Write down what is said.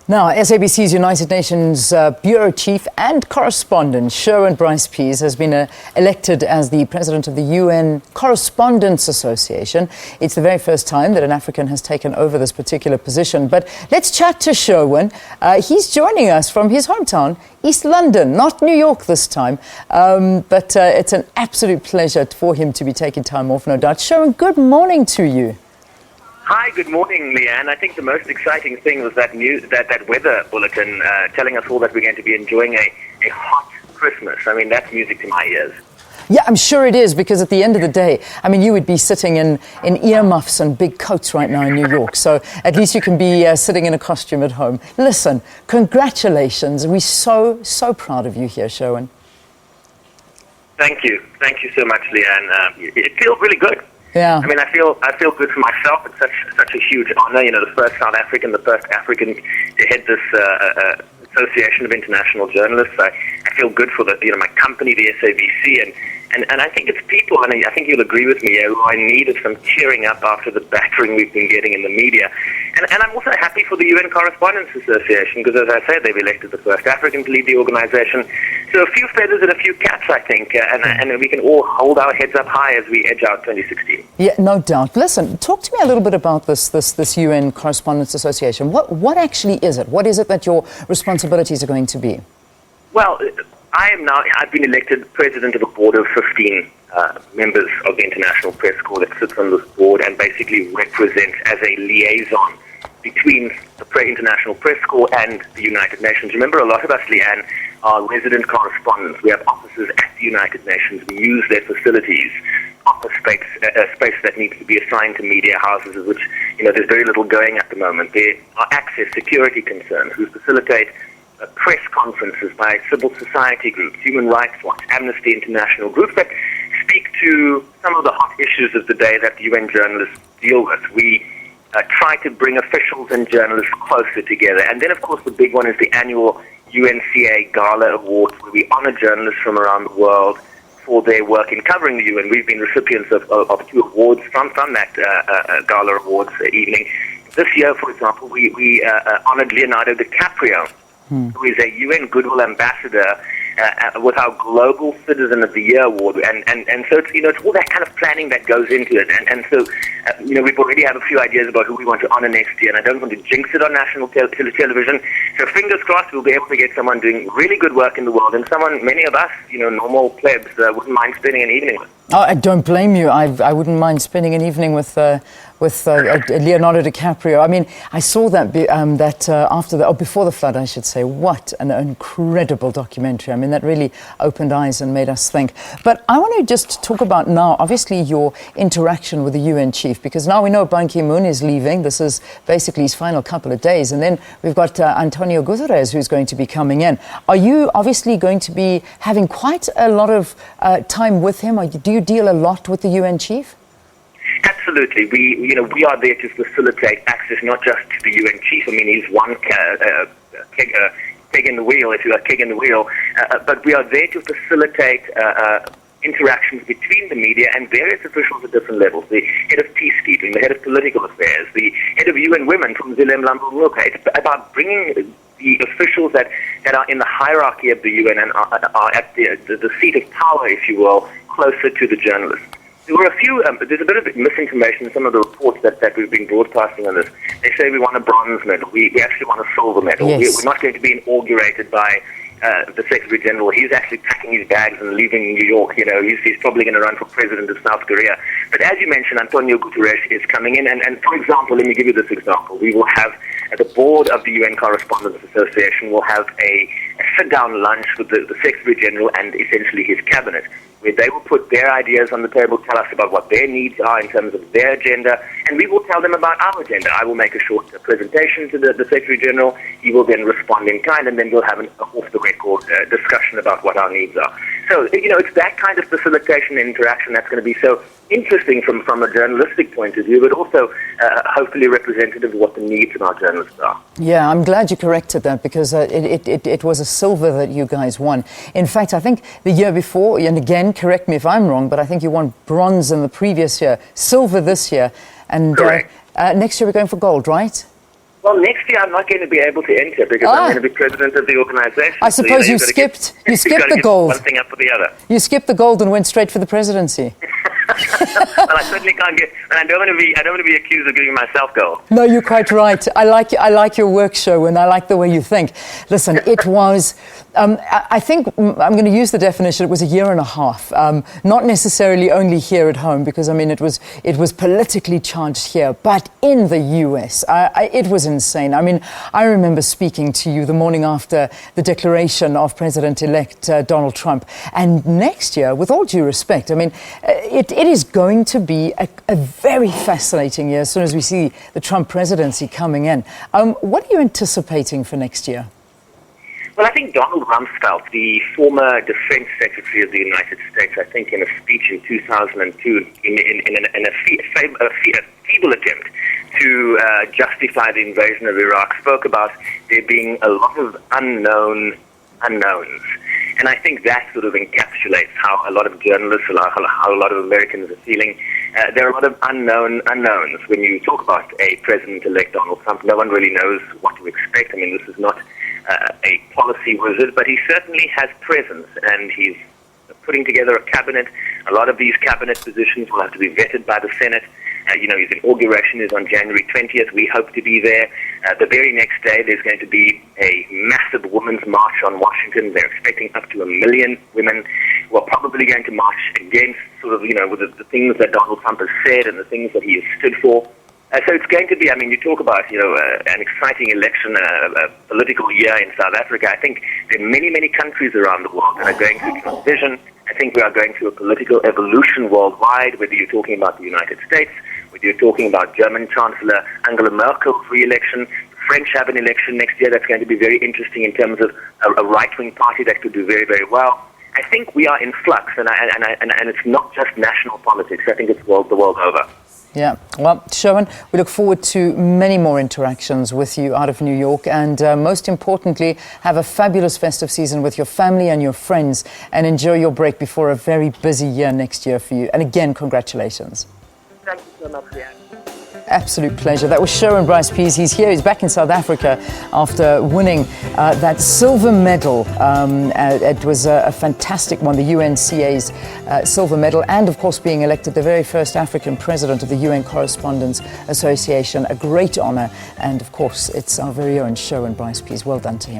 Now, SABC's United Nations Bureau Chief and Correspondent Sherwin Bryce-Pease has been elected as the President of the UN Correspondents Association. It's the very first time that an African has taken over this particular position. But let's chat to Sherwin. He's joining us from his hometown, East London, not New York this time. But it's an absolute pleasure for him to be taking time off, no doubt. Sherwin, good morning to you. Hi, good morning, Leanne. I think the most exciting thing was that weather bulletin telling us all that we're going to be enjoying a hot Christmas. I mean, that's music to my ears. Yeah, I'm sure it is, because at the end of the day, I mean, you would be sitting in earmuffs and big coats right now in New York, so at least you can be sitting in a costume at home. Listen, congratulations. We're so proud of you here, Sherwin. Thank you. Thank you so much, Leanne. It feels really good. Yeah. I mean, I feel good for myself. It's such a huge honor. You know, the first South African, the first African to head this Association of International Journalists. I feel good for my company, the SABC, and I think it's people, and I think you'll agree with me, who are in need of some cheering up after the battering we've been getting in the media. And I'm also happy for the UN Correspondents Association, because, as I said, they've elected the first African to lead the organization. So a few feathers and a few caps, I think, and we can all hold our heads up high as we edge out 2016. Yeah, no doubt. Listen, talk to me a little bit about this UN Correspondents Association. What actually is it? What is it that your responsibilities are going to be? Well, I've been elected president of a board of 15 members of the International Press Corps that sits on this board and basically represents as a liaison between the International Press Corps and the United Nations. Remember, a lot of us, Leanne, are resident correspondents. We have offices at the United Nations. We use their facilities, office space that needs to be assigned to media houses, of which, there's very little going at the moment. There are access security concerns. We facilitate press conferences by civil society groups, Human Rights Watch, Amnesty International, groups that speak to some of the hot issues of the day that UN journalists deal with. We try to bring officials and journalists closer together. And then, of course, the big one is the annual UNCA Gala Awards, where we honor journalists from around the world for their work in covering the UN. We've been recipients of 2 awards from that Gala Awards evening. This year, for example, we honored Leonardo DiCaprio, who is a UN Goodwill Ambassador with our Global Citizen of the Year award, and so it's all that kind of planning that goes into it, and so we've already have a few ideas about who we want to honor next year, and I don't want to jinx it on national television. So fingers crossed, we'll be able to get someone doing really good work in the world, and someone many of us, normal plebs, wouldn't mind spending an evening with. Oh, I don't blame you. I wouldn't mind spending an evening with Leonardo DiCaprio. I mean, I saw that before the flood, I should say. What an incredible documentary. I mean, that really opened eyes and made us think. But I want to just talk about now, obviously, your interaction with the UN chief, because now we know Ban Ki-moon is leaving. This is basically his final couple of days. And then we've got Antonio Guterres, who's going to be coming in. Are you obviously going to be having quite a lot of time with him? Do you deal a lot with the UN chief? Absolutely. We are there to facilitate access not just to the UN chief. I mean, he's one peg in the wheel, if you like, keg in the wheel. But we are there to facilitate interactions between the media and various officials at different levels. The head of peacekeeping, the head of political affairs, the head of UN Women from Zilem Lambo. It's about bringing the officials that are in the hierarchy of the UN and are at the seat of power, if you will, closer to the journalists. There were a few, there's a bit of misinformation in some of the reports that we've been broadcasting on this. They say we want a bronze medal. We actually want a silver medal. Yes. We're not going to be inaugurated by the Secretary General. He's actually packing his bags and leaving New York. He's probably going to run for president of South Korea. But as you mentioned, Antonio Guterres is coming in. And for example, let me give you this example. We will have, the board of the UN Correspondents Association will have a sit-down lunch with the Secretary General and essentially his cabinet, where they will put their ideas on the table, tell us about what their needs are in terms of their agenda, and we will tell them about our agenda. I will make a short presentation to the Secretary General. He will then respond in kind, and then we'll have an off-the-record discussion about what our needs are. So, it's that kind of facilitation and interaction that's going to be so interesting from a journalistic point of view, but also hopefully representative of what the needs of our journalists are. Yeah, I'm glad you corrected that, because it was a silver that you guys won. In fact, I think the year before, and again, correct me if I'm wrong, but I think you won bronze in the previous year, silver this year, and correct. Next year we're going for gold, right? Well, next year I'm not going to be able to enter because I'm going to be president of the organization. I suppose you skipped the gold. One thing up for the other. You skipped the gold and went straight for the presidency. Well, I certainly can't get, and I don't want to be accused of giving myself gold. No, you're quite right. I like your work, Sherwin. I like the way you think. Listen, it was. I think I'm going to use the definition. It was a year and a half. Not necessarily only here at home, because I mean it was politically charged here, but in the US, it was insane. I mean, I remember speaking to you the morning after the declaration of President-elect Donald Trump, and next year, with all due respect, I mean, it is going to be a very fascinating year as soon as we see the Trump presidency coming in. What are you anticipating for next year? Well, I think Donald Rumsfeld, the former Defense Secretary of the United States, I think in a speech in 2002, in a feeble attempt to justify the invasion of Iraq, spoke about there being a lot of unknowns. And I think that sort of encapsulates how a lot of journalists, how a lot of Americans are feeling. There are a lot of unknowns. When you talk about a President-elect Donald Trump, no one really knows what to expect. I mean, this is not a policy wizard, but he certainly has presence, and he's putting together a cabinet. A lot of these cabinet positions will have to be vetted by the Senate. His inauguration is on January 20th. We hope to be there. The very next day, there's going to be a massive women's march on Washington. They're expecting up to 1 million women who are probably going to march against with the things that Donald Trump has said and the things that he has stood for. So it's going to be, I mean, you talk about, an exciting election, a political year in South Africa. I think there are many, many countries around the world that are going through transition. I think we are going through a political evolution worldwide, whether you're talking about the United States, whether you're talking about German Chancellor Angela Merkel's re-election. The French have an election next year that's going to be very interesting in terms of a right-wing party that could do very, very well. I think we are in flux, and it's not just national politics. I think it's the world over. Yeah, well, Sherwin, we look forward to many more interactions with you out of New York, and most importantly, have a fabulous festive season with your family and your friends, and enjoy your break before a very busy year next year for you. And again, congratulations. Thank you so much, Leanne. Absolute pleasure. That was Sherwin Bryce-Pease. He's here. He's back in South Africa after winning that silver medal. It was a fantastic one, the UNCA's silver medal, and of course being elected the very first African president of the UN Correspondents Association. A great honor. And of course, it's our very own Sherwin Bryce-Pease. Well done to him.